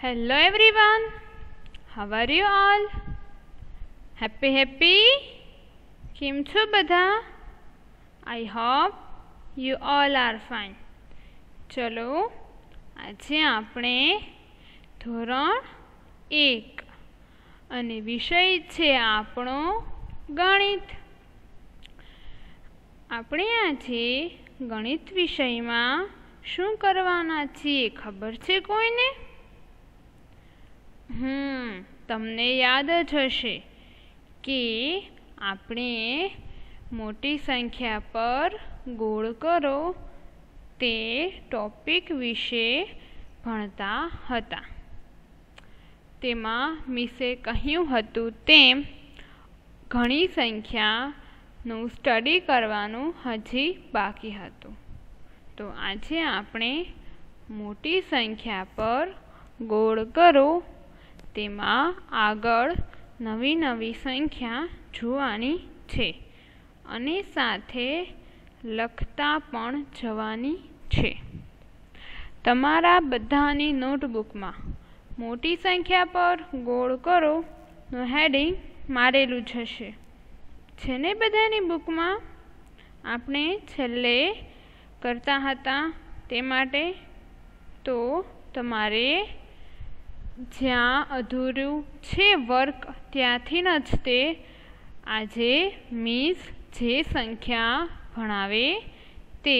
Hello everyone, how are you all? Happy? કેમ છો બધા? I hope you all are fine. ચલો આજે આપણે ધોરણ 1 અને વિષય છે આપણો ગણિત. આપણે આજે ગણિત વિષયમાં શું કરવાના છીએ ખબર છે કોઈને? તમને યાદ જ હશે કે આપણે મોટી સંખ્યા પર ગોળ કરો તે ટોપિક વિશે ભણતા હતા. તેમાં મિસે કહ્યું હતું તેમ ઘણી સંખ્યાનું સ્ટડી કરવાનું હજી બાકી હતું. તો આજે આપણે મોટી સંખ્યા પર ગોળ કરો તેમાં આગળ નવી સંખ્યા જોવાની છે અને સાથે લખતા પણ જવાની છે. તમારા બધાની નોટબુકમાં મોટી સંખ્યા પર ગોળ કરો નું હેડિંગ મારેલું જ હશે. છે ને બધાની બુકમાં? આપણે છેલ્લે કરતા હતા તે માટે તો તમારે જ્યાં અધૂરું છે વર્ક ત્યાંથી જ તે આજે મિસ જે સંખ્યા ભણાવે તે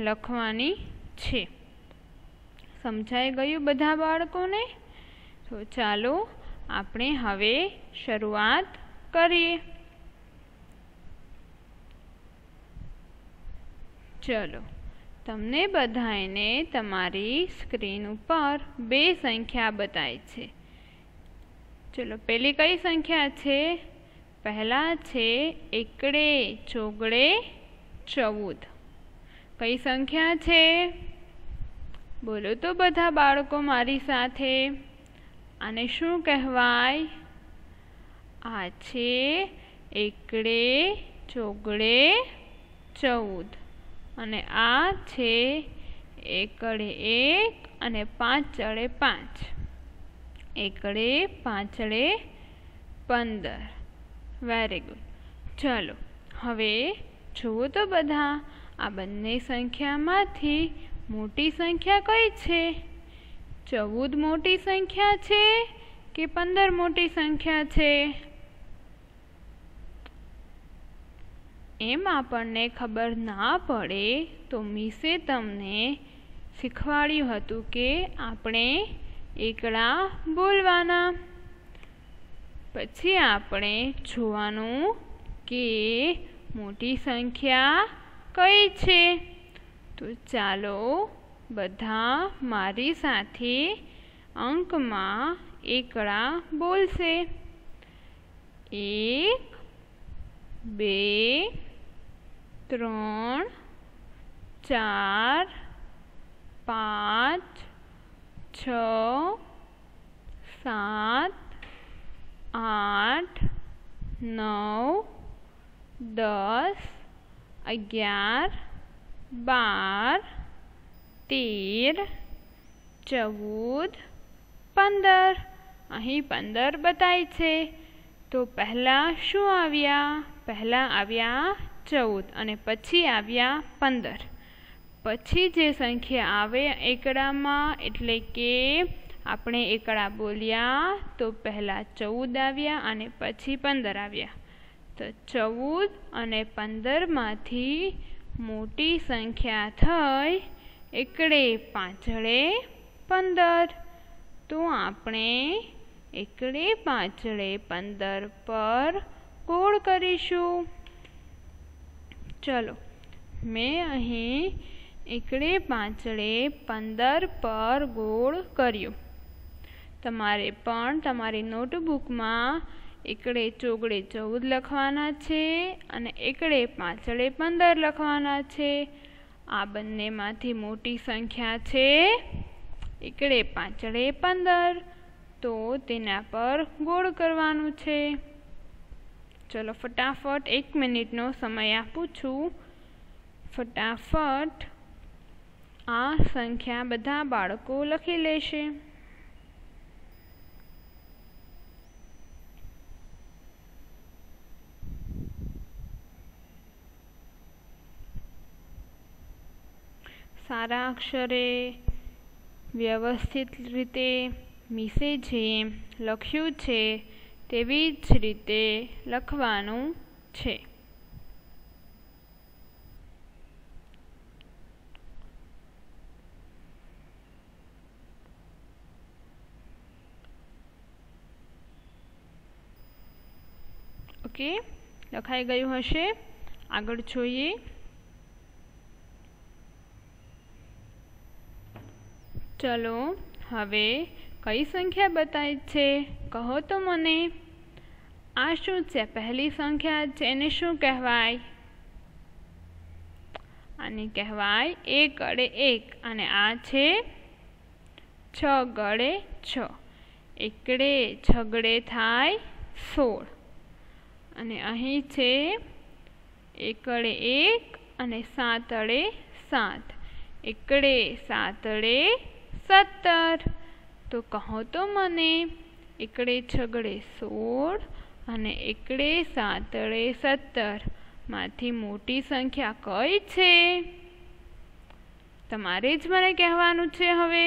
લખવાની છે. સમજાઈ ગયું બધા બાળકોને? તો ચાલો આપણે હવે શરૂઆત કરીએ. ચલો તમને બધાને તમારી સ્ક્રીન ઉપર બે સંખ્યા બતાવી છે. ચલો પહેલી કઈ સંખ્યા છે? પહેલા છે એકડે ચોગડે 14. કઈ સંખ્યા છે? બોલો તો બધા બાળકો મારી સાથે. આને શું કહેવાય? આ છે એકડે ચોગડે 14 અને આ છે એકડે 1 અને પાંચડે 5. એકડે પાંચડે 15. Very good. ચલો હવે જુઓ તો બધા આ બંને સંખ્યામાંથી મોટી સંખ્યા કઈ છે? 14 મોટી સંખ્યા છે કે 15 મોટી સંખ્યા છે? એમ આપણને ખબર ના પડે તો મિસે તમને શીખવાડ્યું હતું કે આપણે એકડા બોલવાના. પછી આપણે જોવાનું કે મોટી સંખ્યા કઈ છે. તો ચાલો બધા મારી સાથે અંકમાં એકડા બોલશે. 1 2 3 4 5 6 7 8 9 10 11 12 13 14 15. અહીં 15 બતાય છે. તો પહેલાં શું આવ્યા? પહેલાં આવ્યા 14 અને પછી આવ્યા 15. પછી જે સંખ્યા આવે એકડામાં એટલે કે આપણે એકડા બોલ્યા તો પહેલાં 14 આવ્યા અને પછી 15 આવ્યા. તો 14 અને 15માંથી મોટી સંખ્યા થઈ એકડે પાંચડે 15. તો આપણે એકડે પાંચડે 15 પર ગોળ કરીશું. ચલો મેં અહીં એકડે પાંચડે 15 પર ગોળ કર્યો. તમારે પણ તમારી નોટબુકમાં એકડે ચોગડે 14 લખવાના છે અને એકડે પાંચડે 15 લખવાના છે. આ બંનેમાંથી મોટી સંખ્યા છે એકડે પાંચડે 15. તો તેના પર ગોળ કરવાનું છે. ચલો ફટાફટ 1 મિનિટનો સમય આપું છું. ફટાફટ આ સંખ્યા બધા બાળકો લખી લેશે. સારા અક્ષરે વ્યવસ્થિત રીતે મીસે જેમ લખ્યું છે તેવી જ રીતે લખવાનું છે. ઓકે, લખાઈ ગયું હશે. આગળ જોઈએ. ચલો હવે કઈ સંખ્યા બતાવી છે કહો તો મને. આ શું છે? પહેલી સંખ્યા છે, એને શું કહેવાય? આને કહેવાય 1 ગળે 1 અને આ છે 6 ગળે 6. એકડે છગડે થાય 16 અને અહીં છે 1 ગળે 1 અને 7 અડે 7. એકડે 7 અડે 17. તો કહો તો મને એકડે છગડે 16 અને એકડે 7 અડે 17 માંથી મોટી સંખ્યા કઈ છે? તમારે જ મને કહેવાનું છે. હવે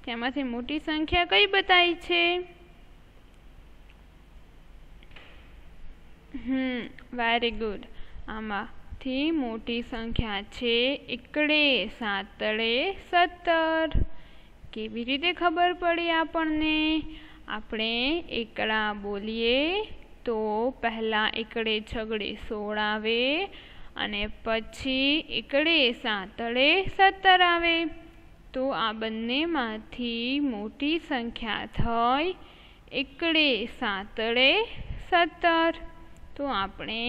તેમાંથી મોટી સંખ્યા કઈ બતાવી છે? Very good. આમાંથી મોટી સંખ્યા છે એકડે 7 અડે 17. કેવી રીતે ખબર પડી આપણને? આપણે એકડા બોલીએ તો પહેલાં એકડે છગડે 16 આવે અને પછી એકડે 7 અડે 17 આવે. તો આ બંનેમાંથી મોટી સંખ્યા થઈ એકડે 7 અડે 17. તો આપણે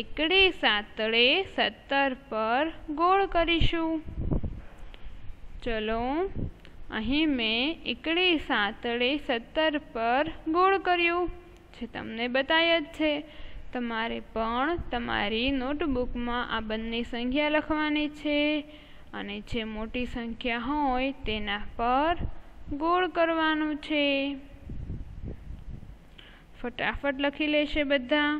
એકડે 7 અડે 17 પર ગોળ કરીશું. ચલો, અહીં મેં એકડે 7 અડે 17 પર ગોળ કર્યું છે, તમને બતાવ્યા જ છે. તમારે પણ તમારી નોટબુકમાં આ બંને સંખ્યા લખવાની છે અને જે મોટી સંખ્યા હોય તેના પર ગોળ કરવાનું છે. ફટાફટ લખી લેશે બધા.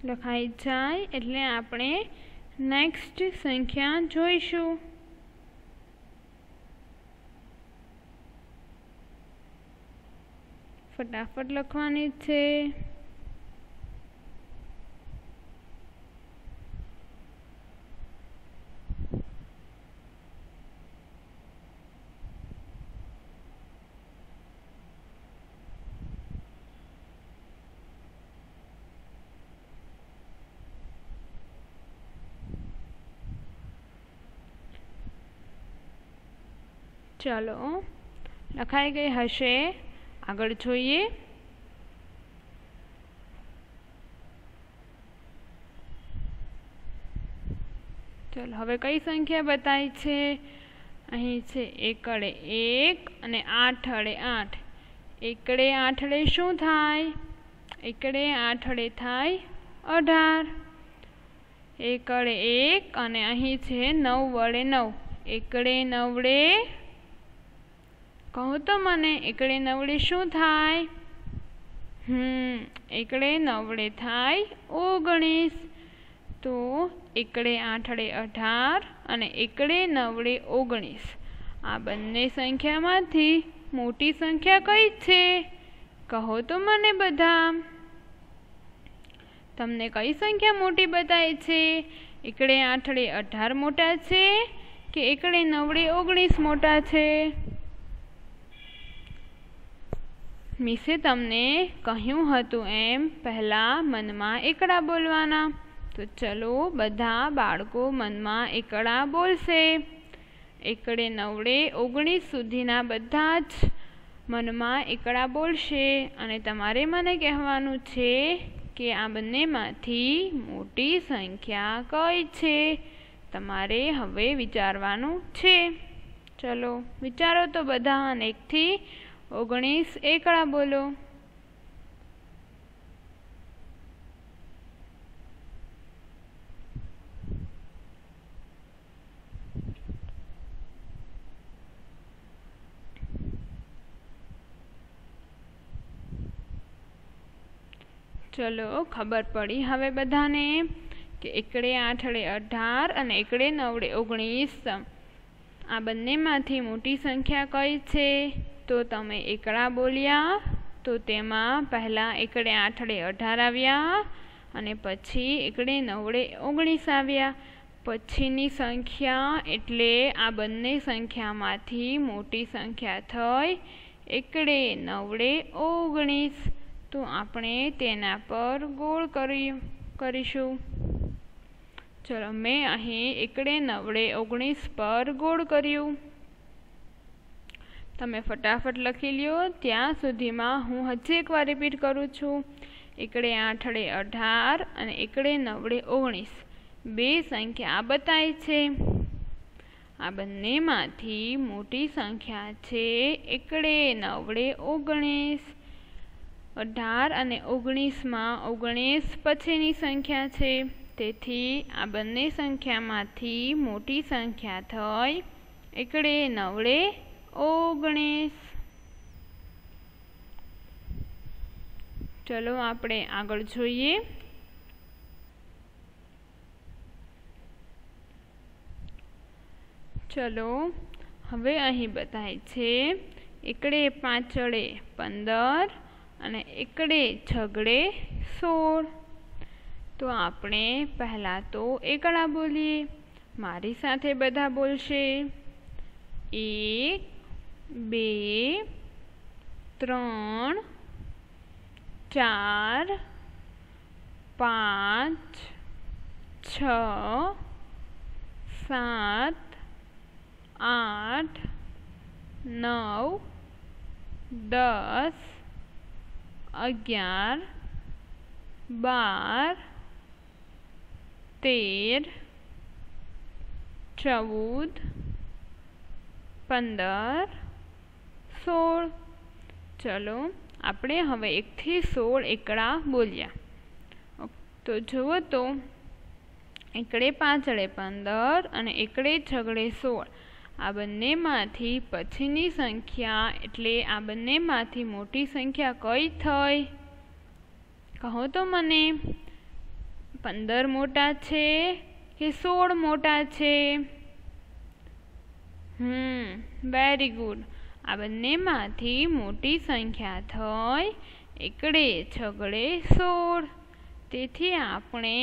લખાઈ જાય એટલે આપણે નેક્સ્ટ સંખ્યા જોઈશું. ફટાફટ લખવાની છે. ચલો, લખાઈ ગઈ હશે. આગળ જોઈએ. ચલો, હવે કઈ સંખ્યા બતાવી છે? અહીં છે એકડે 1 અને 8 અડે 8. એકડે 8 અડે શું થાય? એકડે 8 અડે થાય 18. એકડે 1 અને અહીં છે 9 વડે 9. એકડે 9 વડે કહો તો મને એકડે 9 વડે શું થાય? એકડે 9 વડે થાય 19. તો એકડે 8 અડે 18 અને એકડે 9 વડે 19. આ બંને સંખ્યામાંથી મોટી સંખ્યા કઈ છે? કહો તો મને બધા. તમને કઈ સંખ્યા મોટી બતાવી છે? એકડે 8 અડે 18 મોટા છે કે એકડે 9 વડે 19 મોટા છે? મિસે તમને કહ્યું હતું એમ પહેલાં મનમાં એકડા બોલવાના. તો ચલો, બધા બાળકો મનમાં એકડા બોલશે. એકડે 9 વડે 19 સુધીના બધા જ મનમાં એકડા બોલશે અને તમારે મને કહેવાનું છે કે આ બંનેમાંથી મોટી સંખ્યા કઈ છે? તમારે હવે વિચારવાનું છે. ચલો, વિચારો તો બધા અને 1 થી 19 એકડા બોલો. चलो खबर पड़ी हवे बधाने कि एकड़े आठड़े 18 अने एकड़े नवड़े 19 आ बंनेमांथी मोटी संख्या कई छे? तो तमे एकड़ा बोल्या तो तेमां पहला एकड़े आठड़े 18 आव्या अने पछी एकड़े नवड़े 19 आव्या। पछीनी संख्या एटले आ बंने संख्यामांथी मोटी संख्या थई एकड़े नवड़े 19। तो आपणे तेना पर गोळ करीशुं। चलो मैं अहीं एकड़े नवड़े 19 पर गोळ कर्युं। तमे फटाफट लखी ल्यो। त्यां सुधीमां हूँ हजी एक वार रिपीट करूँ छूं। एकड़े आठड़े 18 अने एकड़े नवड़े 19 बे संख्या बताई छे। आ बंनेमांथी मोटी संख्या छे एकड़े नवड़े 19। 18 अने 19 मां 19 पछीनी संख्या छे, तेथी आ बंने संख्यामांथी मोटी संख्या थई एकड़े नवड़े 19। चलो आपणे आगळ जोईए। चलो हवे अहीं बताय छे एकड़े पांचड़े 15 अने एकड़े छगड़े 16। तो आपणे पहला तो एकड़ा बोलीए। मारी साथे बधा बोलशे 1 2 3 4 5 6 7 8 9 10 11 12 13 14 15 16। चलो આપણે હવે 1 થી 16 એકડા બોલ્યા। તો જુઓ તો એકડે પાંચડે 15 અને એકડે છગડે 16 આ બંનેમાંથી પછીની સંખ્યા એટલે આ બંનેમાંથી મોટી સંખ્યા કઈ થઈ? કહો તો મને। 15 મોટા છે કે 16 મોટા છે? Very good. આ બંનેમાંથી મોટી સંખ્યા થઈ એકડે છગડે 16। તેથી આપણે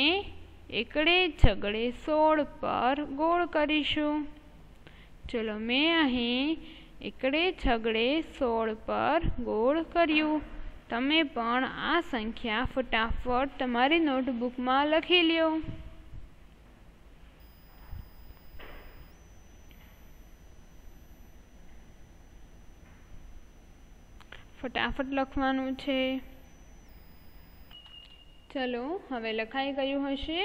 એકડે છગડે 16 પર ગોળ કરીશું। चलो मैं अहीं एकड़े छगड़े 16 पर गोळ कर्युं। तमे पण आ संख्या फटाफट तमारी नोटबुक में लखी ल्यो। फटाफट लखवानुं छे। चलो हवे लखाई गयुं हशे।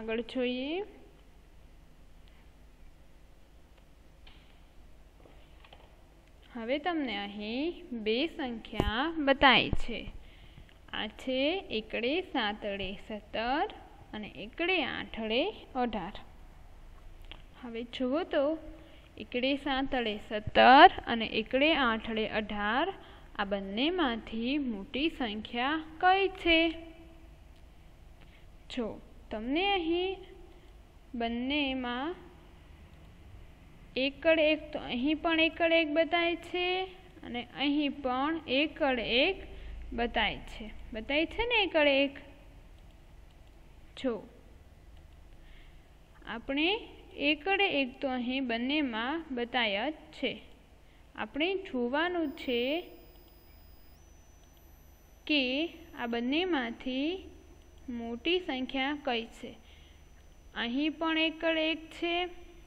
आगळ जोईए। हवे तमने अहीं बे संख्या बताई छे। आ छे एकड़े सातड़े 17 अने एकड़े आठड़े 18। हवे जुओ तो एकड़े सातड़े 17 अने एकड़े आठड़े 18 आ बंनेमांथी मोटी संख्या कई छे? जो तमने अहीं बंनेमां एकड़ एक तो अहीं पण एकड़ एक बताय छे अने अहीं पण एकड़ एक बताय छे। बताय छे ने एकड़ एक। जो आपणे एकड़ एक तो अहीं बंनेमां बताया ज छे। आपणे जोवानुं छे के आ बंनेमांथी मोटी संख्या कई छे। अहीं पण एकड़ एक छे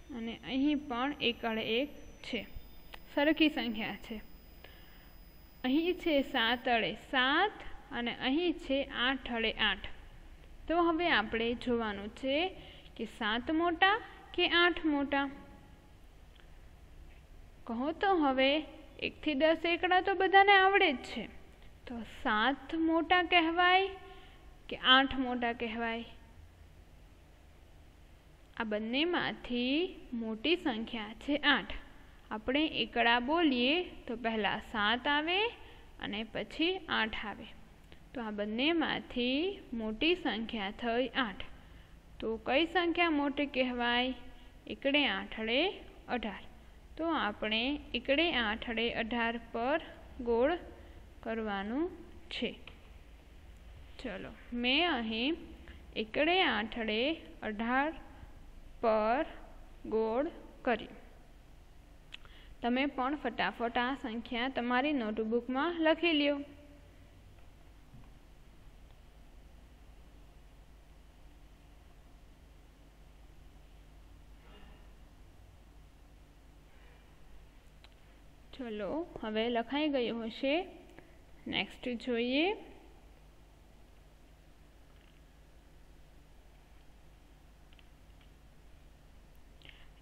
अने अहीं पण एकड़ एक छे। सरखी संख्या छे। अहीं छे 7 7 अने अहीं छे 8 8। तो हवे आपणे जोवानुं छे कि 7 मोटा के 8 मोटा। कहो तो हवे 1 થી 10 एकड़ा तो बधाने आवडे ज छे। तो 7 मोटा कहेवाय के 8 मोटा कहेवाय? आ बंनेमांथी मोटी संख्या छे 8। आपणे एकड़ा बोलीए तो पहला 7 आवे अने पछी 8 आवे। तो आ बंनेमांथी मोटी संख्या थई 8। तो कई संख्या मोटी कहेवाय? एकड़े आठड़े 18। तो आपणे एकड़े आठड़े 18 पर गोळ करवानुं छे। चलो मैं अहीं एकड़े आठड़े 18 पर गोळ कर्यो। तमे पण फटाफट आ संख्या तमारी नोटबुक में लखी ल्यो। चलो हवे लखाई गयुं हशे। नेक्स्ट जोईए।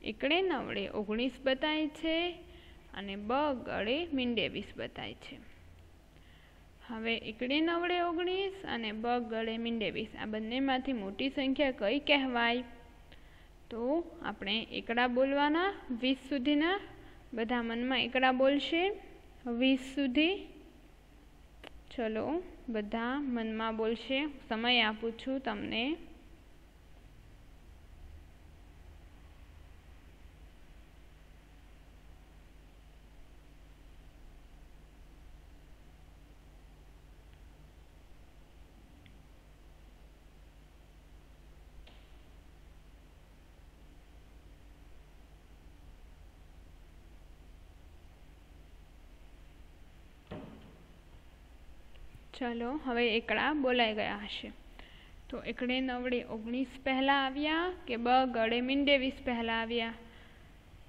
एकड़े नवड़े 19 बताय छे अने ब गड़े मींडे 20 बताय छे। हवे एकड़े नवड़े 19 अने ब गड़े मींडे 20 आ बंनेमांथी मोटी संख्या कई कहेवाय? तो आपणे एकड़ा बोलवाना 20 सुधीना। बधा मन में एकड़ा बोलशे 20 सुधी। चलो बधा मन में बोलशे। समय आपू छूं तमने। चलो हवे एकड़ा बोलाई गया हशे। तो एकड़े नवड़े 19 पहला आव्या के ब गड़े मींडे 20 पहला आव्या?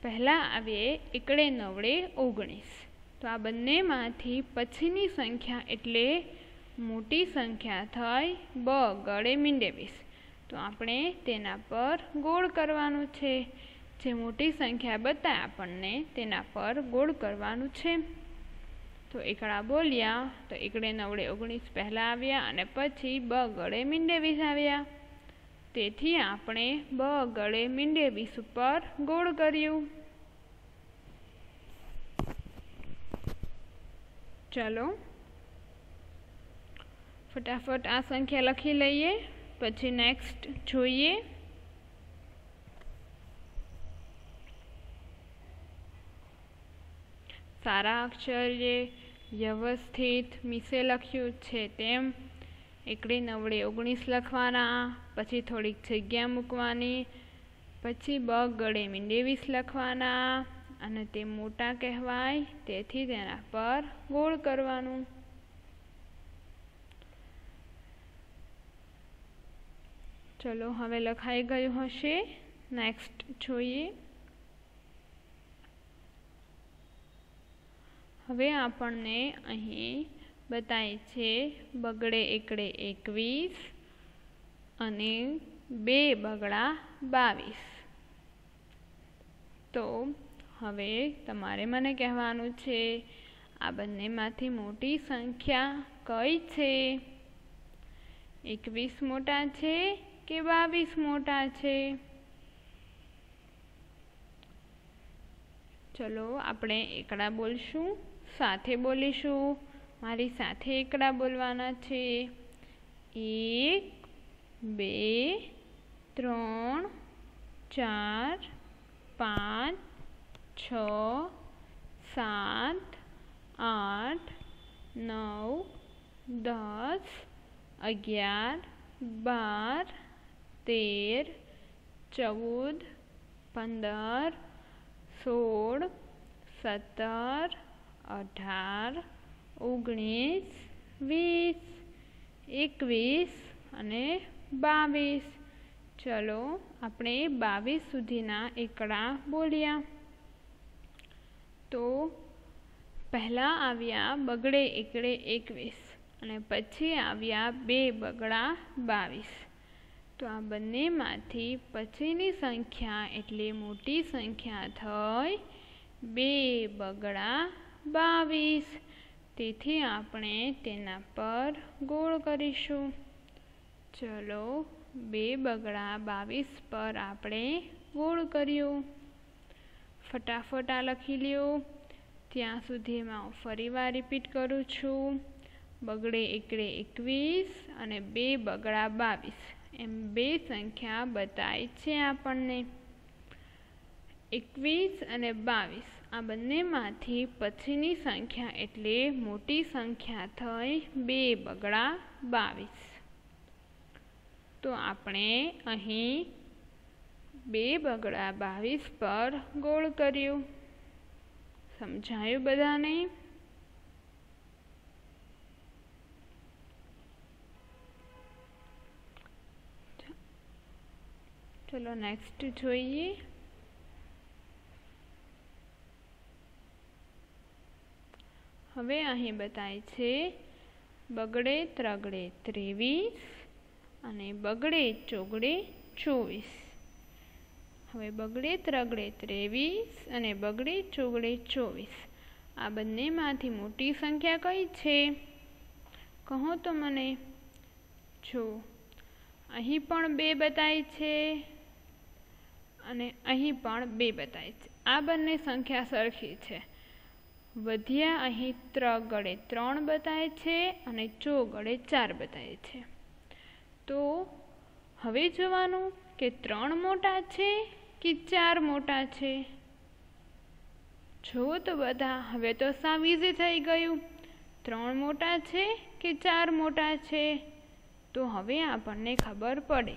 पहला आवे एकड़े नवड़े 19। तो आ बंनेमांथी पछीनी संख्या एटले मोटी संख्या थई ब गड़े मींडे 20। तो आपणे तेना पर गोळ करवानुं छे। जे मोटी संख्या बताय आपणने तेना पर गोळ करवानुं छे। तो एकड़ा बोलिया तो एकड़े नवड़े 19 पहला आव्या अने पछी ब गड़े मींडे 20 आव्या। तेथी आपणे ब गड़े मींडे 20 पर गोळ कर्युं। चलो फटाफट आ संख्या लखी लईए पछी नेक्स्ट जोईए। सारा अक्षरे व्यवस्थित मीसे लख्युं छे तेम एकड़े नवड़े 19 लखवाना। पछी थोड़ीक जग्या मूकवानी। पछी ब गड़े मींडे 20 लखवाना अने ते मोटा कहेवाय तेथी तेना पर गोळ करवानुं। चलो हवे लखाई गयुं हशे। नेक्स्ट जोईए। हवे आपणने अहीं बताय छे बगड़े एकड़े 21 अने 2 बगड़ा 22। तो हवे तमारे मने कहेवानुं छे आ बंनेमांथी मोटी संख्या कई छे? 21 मोटा छे के 22 मोटा छे? चलो आपणे एकड़ा बोलशुं। साथे बोलीशुं। मारी साथे एकड़ा बोलवाना छे। 1 2 3 4 5 6 7 8 9 10 11 12 13 14 15 16 17 18 19 20 21 અને 22। चलो આપણે 22 સુધીના એકડા બોલ્યા। તો પહેલા આવ્યા બગડે એકડે 21 અને પછી આવ્યા 2 બગડા 22। તો આ બંનેમાંથી પછીની સંખ્યા એટલે મોટી સંખ્યા થઈ 2 બગડા 22। તેથી આપણે તેના પર ગોળ કરીશું। ચલો 2 બગડા 22 પર આપણે ગોળ કર્યો। ફટાફટ આ લખી લ્યો। ત્યાં સુધીમાં હું ફરીવાર રિપીટ કરું છું। બગડે એકડે 21 અને 2 બગડા 22 એમ બે સંખ્યા બતાય છે આપણને। 21 અને 22 આ બંનેમાંથી પછીની સંખ્યા એટલે મોટી સંખ્યા થઈ 2 બગડા 22। તો આપણે અહીં 2 બગડા 22 પર ગોળ કર્યું। સમજાયું બધાને? ચલો નેક્સ્ટ જોઈએ। હવે અહીં બતાય છે બગડે ત્રગડે 23 અને બગડે ચોગડે 24। હવે બગડે ત્રગડે 23 અને બગડે ચોગડે 24 આ બંનેમાંથી મોટી સંખ્યા કઈ છે? કહો તો મને। જો અહીં પણ 2 બતાય છે અને અહીં પણ 2 બતાય છે। આ બંને સંખ્યા સરખી છે। વધ્યા અહીં ત્રગડે 3 બતાય છે અને ચોગડે 4 બતાય છે। તો હવે જોવાનું કે 3 મોટા છે કે 4 મોટા છે। જુઓ તો બધા, હવે તો સાવ ઈઝી થઈ ગયું। 3 મોટા છે કે 4 મોટા છે? તો હવે આપણને ખબર પડે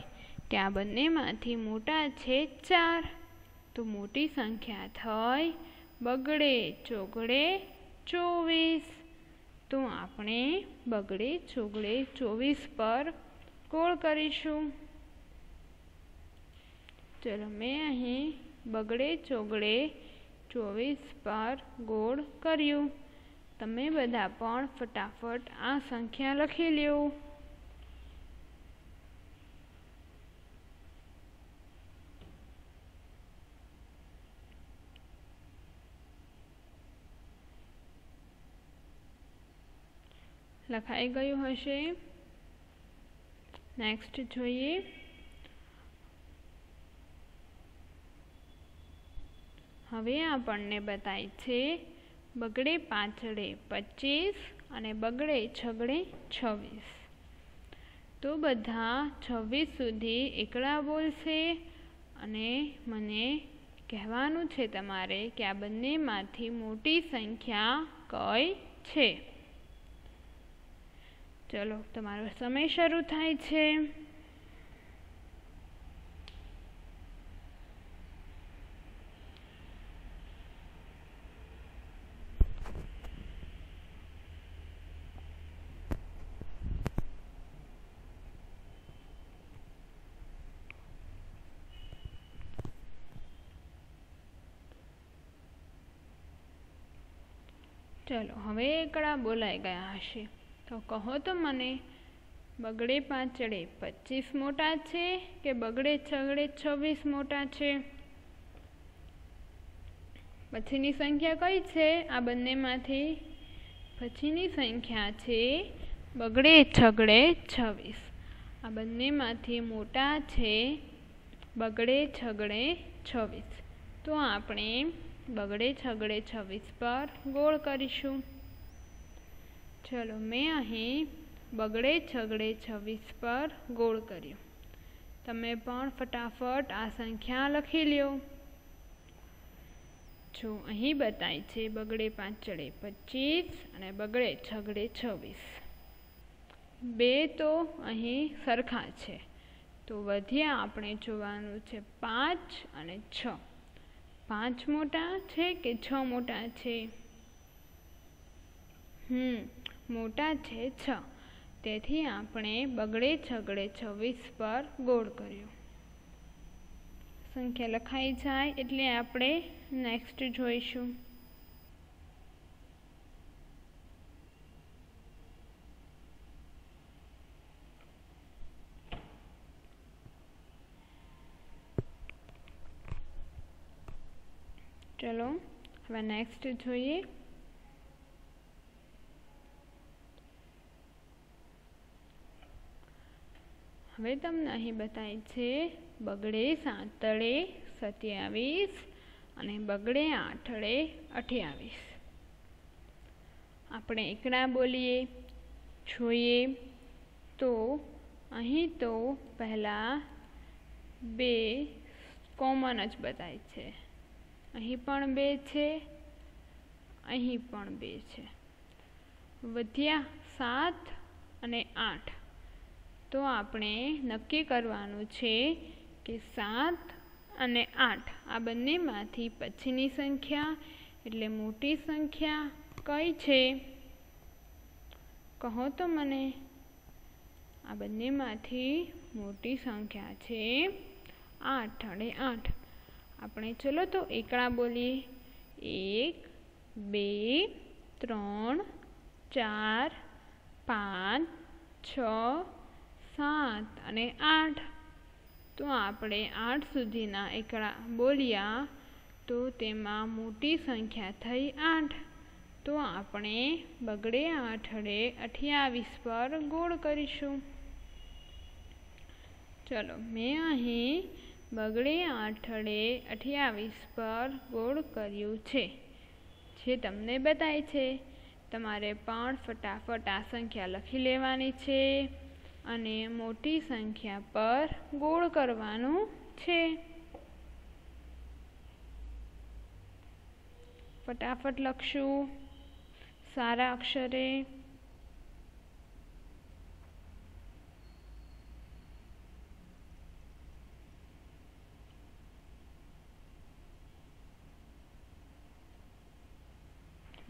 કે આ બંનેમાંથી મોટા છે 4। તો મોટી સંખ્યા થઈ બગડે ચોગડે 24। તો આપણે બગડે ચોગડે 24 પર ગોળ કરીશું। ચલો મેં અહીં બગડે ચોગડે 24 પર ગોળ કર્યું। તમે બધા પણ ફટાફટ આ સંખ્યા લખી લ્યો। લખાઈ ગયું હશે? નેક્સ્ટ જોઈએ। હવે આપણને બતાય છે બગડે પાંચડે 25 અને બગડે છગડે 26। તો બધા 26 સુધી એકડા બોલશે અને મને કહેવાનું છે તમારે કે આ બંનેમાંથી મોટી સંખ્યા કઈ છે? ચલો તમારો સમય શરૂ થાય છે। ચલો હવે એકડા બોલાઈ ગયા હશે તો કહો તો મને, બગડે પાંચડે 25 મોટા છે કે બગડે છગડે 26 મોટા છે? પછીની સંખ્યા કઈ છે આ બંનેમાંથી? પછીની સંખ્યા છે બગડે છગડે 26। આ બંનેમાંથી મોટા છે બગડે છગડે 26। તો આપણે બગડે છગડે 26 પર ગોળ કરીશું। ચલો મેં અહીં બગડે છગડે 26 પર ગોળ કર્યો। તમે પણ ફટાફટ આ સંખ્યા લખી લ્યો। જો અહીં બતાય છે બગડે પાંચડે 25 અને બગડે છગડે 26। બે તો અહીં સરખા છે, તો વધ્યા આપણે જોવાનું છે 5 અને 6। 5 મોટા છે કે 6 મોટા છે? મોટા છે 6। તેથી આપણે બગડે છગડે 26 પર ગોળ કર્યો। સંખ્યા લખાઈ જાય એટલે આપણે નેક્સ્ટ જોઈશું। ચલો હવે નેક્સ્ટ જોઈએ। હવે તમને અહીં બતાય છે બગડે સાતડે 27 અને બગડે આઠડે 28। આપણે એકડા બોલીએ જોઈએ તો અહીં તો પહેલાં 2 કોમન જ બતાય છે. અહીં પણ 2 છે, અહીં પણ 2 છે. વધ્યા 7 અને 8. તો આપણે નક્કી કરવાનું છે કે 7 અને 8 આ બંનેમાંથી પછીની સંખ્યા એટલે મોટી સંખ્યા કઈ છે? કહો તો મને. આ બંનેમાંથી મોટી સંખ્યા છે 8 અને 8. આપણે ચલો તો એકડા બોલીએ. 1 2 3 4 5 6 7 અને 8. તો આપણે 8 સુધીના એકડા બોલ્યા તો તેમાં મોટી સંખ્યા થઈ 8. તો આપણે બગડે 8 28 પર ગોળ કરીશું. ચલો, મેં અહીં બગડે 8 28 પર ગોળ કર્યું છે, જે તમને બતાય છે. તમારે પણ ફટાફટ આ સંખ્યા લખી લેવાની છે અને મોટી સંખ્યા પર ગોળ કરવાનું છે. ફટાફટ લખશું સારા અક્ષરે.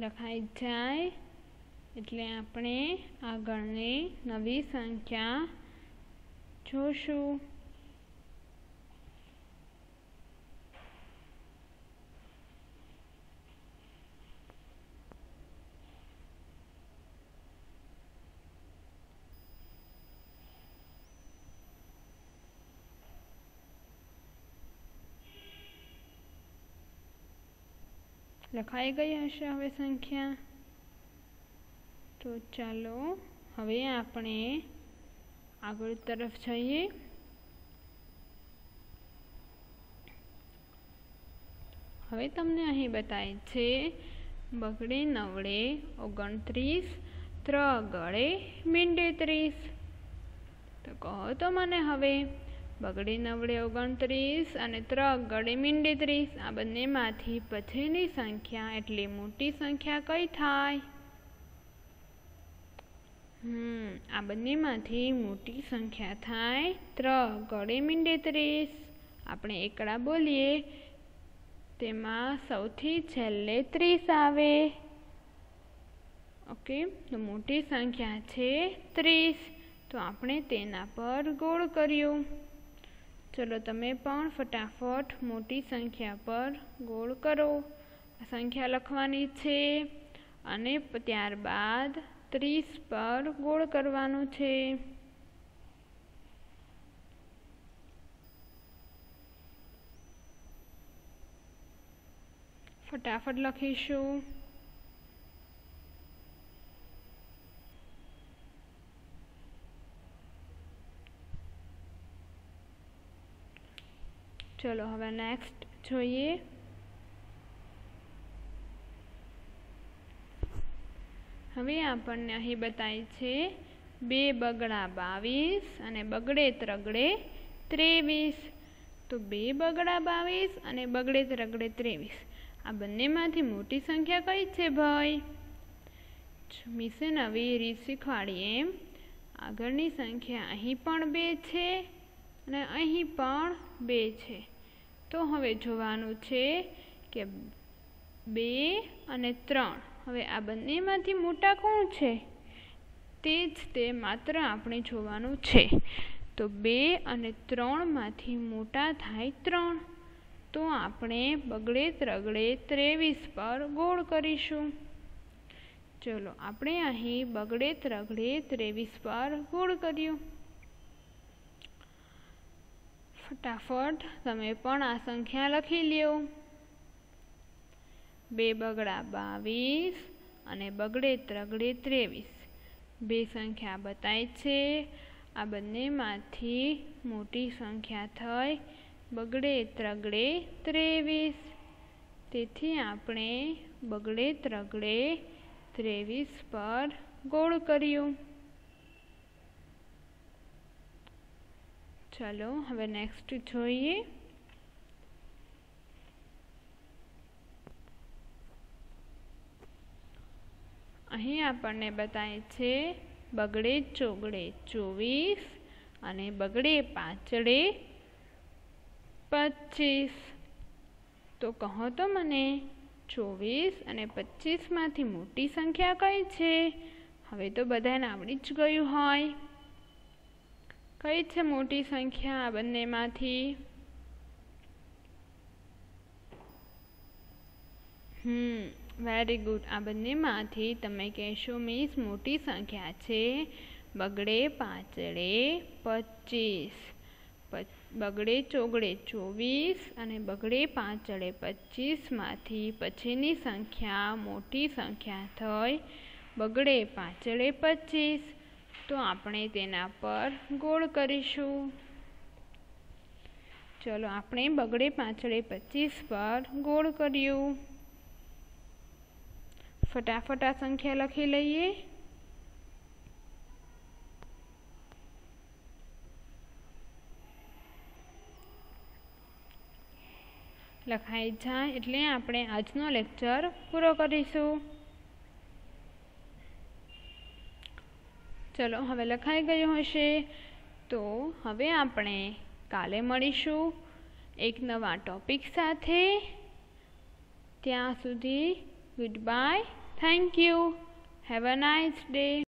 લખાઈ જાય એટલે આપણે આગળની નવી સંખ્યા જોશું. લખાઈ ગઈ હશે હવે સંખ્યા. તો ચાલો હવે આપણે આગળ તરફ જઈએ. હવે તમને અહીં બતાય છે બગડે 9 29 ત્રગડે મીંડે 30. તો કહો તો મને હવે બગડે 9 29 અને ત્રગડે મીંડે 30 આ બંનેમાંથી પછીની સંખ્યા એટલે મોટી સંખ્યા કઈ થાય? આ બંનેમાંથી મોટી સંખ્યા થાય ત્રગડે મીંડે 30. આપણે એકડા બોલીએ તેમાં સૌથી છેલ્લે 30 આવે. ઓકે, તો મોટી સંખ્યા છે 30. તો આપણે તેના પર ગોળ કર્યું. ચલો, તમે પણ ફટાફટ મોટી સંખ્યા પર ગોળ કરો. આ સંખ્યા લખવાની છે અને ત્યારબાદ 30 પર ગોળ કરવાનું છે. ફટાફટ લખીશું. ચલો હવે નેક્સ્ટ જોઈએ. હવે આપણને અહીં બતાય છે 2 બગડા 22 અને બગડે ત્રગડે 23. તો 2 બગડા 22 અને બગડે ત્રગડે 23 આ બંનેમાંથી મોટી સંખ્યા કઈ છે ભાઈ? મિસે નવી રીત શીખવાડીએ. આગળની સંખ્યા અહીં પણ 2 છે અને અહીં પણ 2 છે. તો હવે જોવાનું છે કે 2 અને 3 હવે આ બંનેમાંથી મોટા કોણ છે? તે માત્ર આપણે જોવાનું છે. તો 2 અને 3માંથી મોટા થાય 3. તો આપણે બગડે ત્રગડે 23 પર ગોળ કરીશું. ચલો, આપણે અહીં બગડે ત્રગડે 23 પર ગોળ કર્યું. ફટાફટ તમે પણ આ સંખ્યા લખી લ્યો. 2 બગડા 22 અને બગડે ત્રગડે 23 બે સંખ્યા બતાય છે. આ બંનેમાંથી મોટી સંખ્યા થઈ બગડે ત્રગડે 23. તેથી આપણે બગડે ત્રગડે 23 પર ગોળ કર્યું. ચાલો હવે નેક્સ્ટ જોઈએ. અહીં આપણને બતાવે છે બગડે ચોગડે 24 અને બગડે પાંચડે 25. તો કહો તો મને 24 અને 25 માંથી મોટી સંખ્યા કઈ છે? હવે તો બધાને આવડી જ ગયું હોય. કઈ છે મોટી સંખ્યા આ બંનેમાંથી? Very good. આ બંનેમાંથી તમે કહેશો મિસ મોટી સંખ્યા છે બગડે પાંચડે 25. બગડે ચોગડે 24 અને બગડે પાંચડે 25 માંથી પછીની સંખ્યા મોટી સંખ્યા થઈ બગડે પાંચડે 25. તો આપણે તેના પર ગોળ કરીશું. ચલો આપણે બગડે પાંચડે 25 પર ગોળ કર્યું. ફટાફટ આ સંખ્યા લખી લઈએ. લખાઈ જાય એટલે આપણે આજનો લેક્ચર પૂરો કરીશું. ચલો હવે લખાઈ ગયું હશે તો હવે આપણે કાલે મળીશું એક નવા ટોપિક સાથે. ત્યાં સુધી good bye. Thank you. Have a nice day.